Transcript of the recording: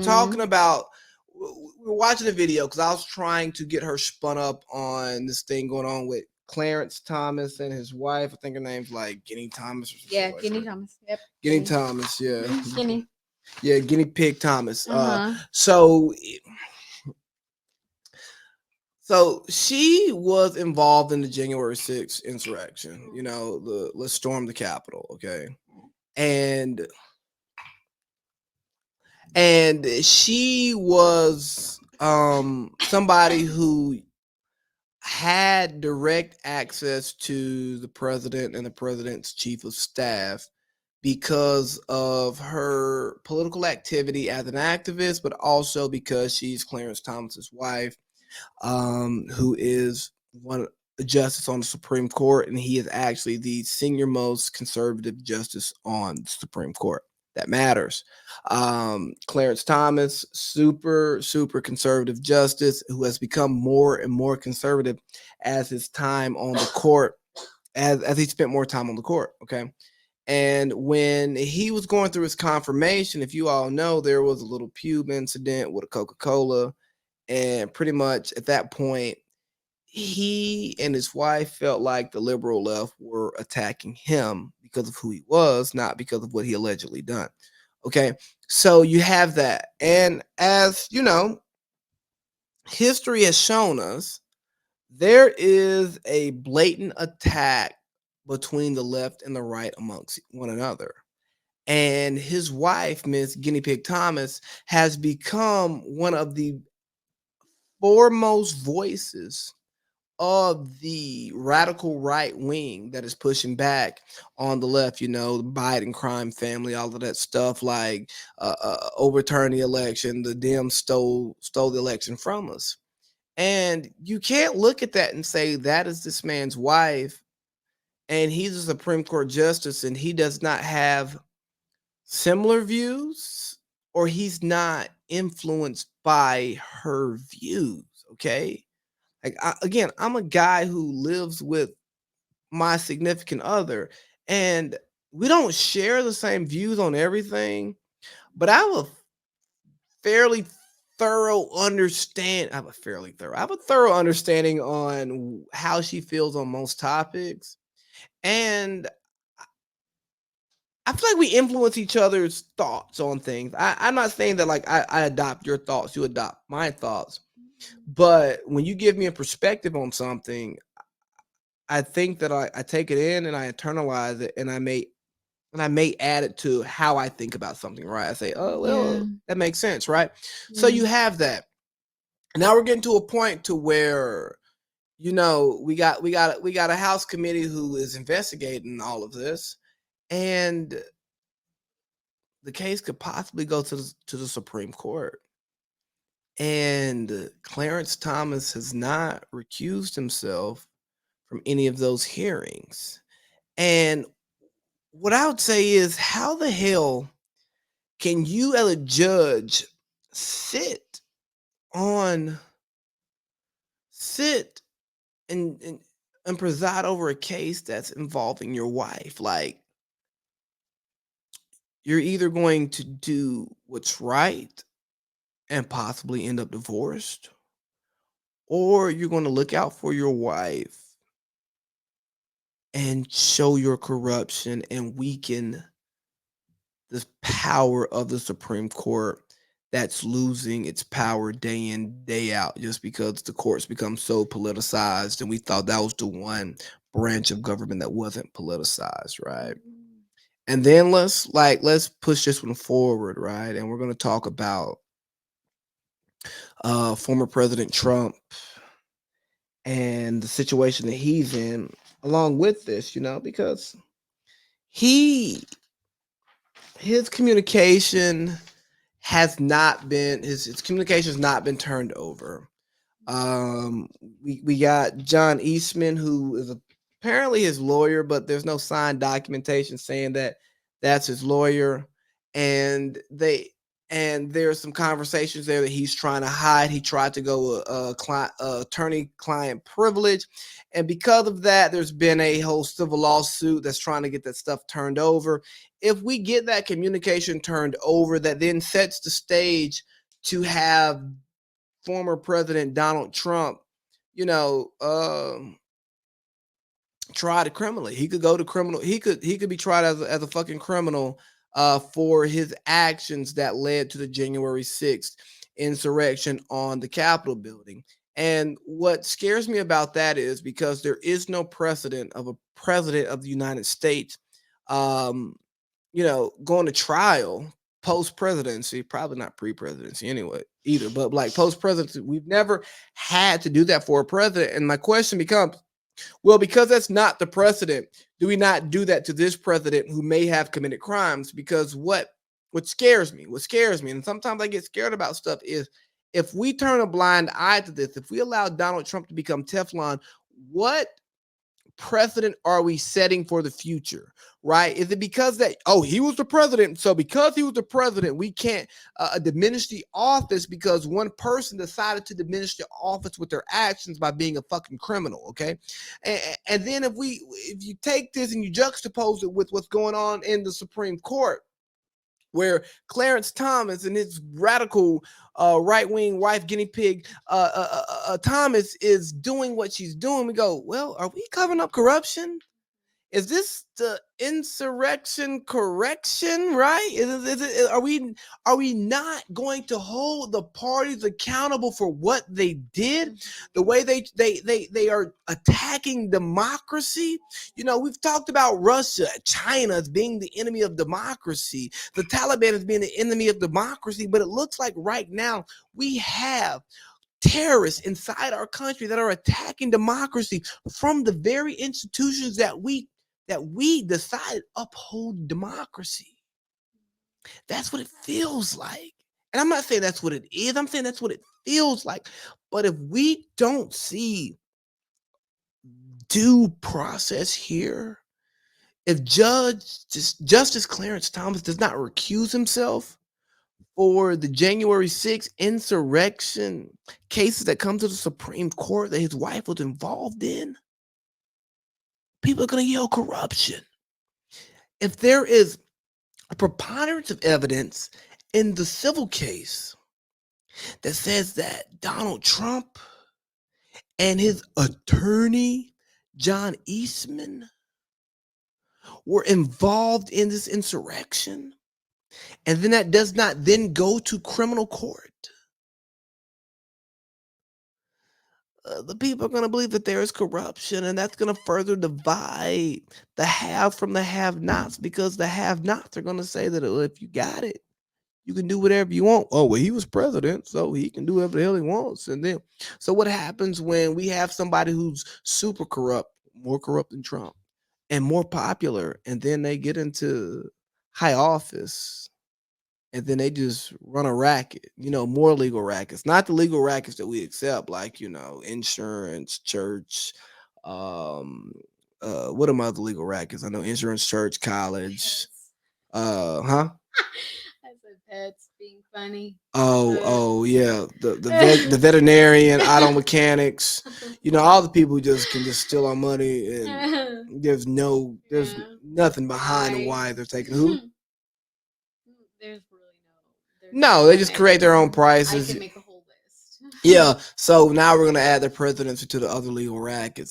talking Mhm. about we were watching a video because I was trying to get her spun up on this thing going on with Clarence Thomas and his wife. I think her name's like Guinea Thomas or Yeah, something like Guinea that. Thomas. Yep, Guinea Guinea. Thomas, yeah. Guinea. Yeah, Guinea Pig Thomas. Uh-huh. So so she was involved in the January 6th insurrection, let's storm the Capitol, okay? And she was somebody who had direct access to the president and the president's chief of staff because of her political activity as an activist, but also because she's Clarence Thomas's wife, who is one a justice on the Supreme Court, and he is actually the senior most conservative justice on the Supreme Court. That matters. Clarence Thomas, super conservative justice who has become more and more conservative as his time on the court, as he spent more time on the court. Okay. And when he was going through his confirmation, if you all know, there was a little pube incident with a Coca-Cola. And pretty much at that point, he and his wife felt like the liberal left were attacking him because of who he was, not because of what he allegedly done. Okay. So you have that. And as you know, history has shown us there is a blatant attack between the left and the right amongst one another. And his wife, Miss Guinea Pig Thomas, has become one of the foremost voices of the radical right wing that is pushing back on the left, the Biden crime family, all of that stuff, like overturn the election, the Dems stole the election from us. And you can't look at that and say that is this man's wife and he's a Supreme Court justice and he does not have similar views or he's not influenced by her views. Okay. Like again, I'm a guy who lives with my significant other, and we don't share the same views on everything, but fairly I have a thorough understanding on how she feels on most topics, and I feel like we influence each other's thoughts on things. I'm not saying that like I adopt your thoughts, you adopt my thoughts, but when you give me a perspective on something, I think that I take it in and I internalize it and I may add it to how I think about something, right? I say, oh Yeah. well, that makes sense, right? So Yeah. you have that. Now we're getting to a point to where we got a House committee who is investigating all of this, and the case could possibly go to the Supreme Court. And Clarence Thomas has not recused himself from any of those hearings. And what I would say is, how the hell can you, as a judge, sit on sit and preside over a case that's involving your wife? Like, you're either going to do what's right and possibly end up divorced, or you're going to look out for your wife and show your corruption and weaken the power of the Supreme Court that's losing its power day in, day out, just because the courts become so politicized. And we thought that was the one branch of government that wasn't politicized, right? And then let's push this one forward, right? And we're gonna talk about former President Trump and the situation that he's in along with this, because he his communication his communication has not been turned over. Um, we got John Eastman, who is apparently his lawyer, but there's no signed documentation saying that that's his lawyer. And and there's some conversations there that he's trying to hide. He tried to go attorney-client privilege, and because of that, there's been a whole civil lawsuit that's trying to get that stuff turned over. If we get that communication turned over, that then sets the stage to have former President Donald Trump, you know, tried criminally. He could go to criminal. He could be tried as a fucking criminal for his actions that led to the January 6th insurrection on the Capitol building. And what scares me about that is because there is no precedent of a president of the United States, um, going to trial post presidency, probably not pre presidency anyway, either, but like post presidency. We've never had to do that for a president. And my question becomes, well, because that's not the precedent, do we not do that to this president who may have committed crimes? Because what scares me, and sometimes I get scared about stuff, is if we turn a blind eye to this, if we allow Donald Trump to become Teflon, what precedent are we setting for the future? Right? Is it because that, oh, he was the president, so because he was the president, we can't diminish the office because one person decided to diminish the office with their actions by being a fucking criminal? Okay, and then if you take this and you juxtapose it with what's going on in the Supreme Court, where Clarence Thomas and his radical right-wing wife guinea pig Thomas is doing what she's doing, we go, well, are we covering up corruption? Is this the insurrection correction, right? Are we not going to hold the parties accountable for what they did, the way they are attacking democracy? We've talked about Russia, China as being the enemy of democracy, the Taliban as being the enemy of democracy, but it looks like right now we have terrorists inside our country that are attacking democracy from the very institutions that we decided uphold democracy. That's what it feels like. And I'm not saying that's what it is. I'm saying that's what it feels like. But if we don't see due process here, if Justice Clarence Thomas does not recuse himself for the January 6th insurrection cases that come to the Supreme Court that his wife was involved in, people are going to yell corruption. If there is a preponderance of evidence in the civil case that says that Donald Trump and his attorney, John Eastman, were involved in this insurrection, and then that does not then go to criminal court, the people are going to believe that there is corruption, and that's going to further divide the have from the have-nots, because the have-nots are going to say that, oh, if you got it, you can do whatever you want. Oh, well, he was president, so he can do whatever the hell he wants. And then, so what happens when we have somebody who's super corrupt, more corrupt than Trump, and more popular, and then they get into high office, and then they just run a racket, more legal rackets, not the legal rackets that we accept, like, insurance, church, what are my other legal rackets? I know insurance, church, college, huh? I said pets being funny. Oh yeah, the veterinarian, auto mechanics, all the people who just can just steal our money, and there's nothing behind why they're taking who. There's really no, they just create their own prices. I can make a whole list. Yeah, so now we're gonna add the presidency to the other legal rackets.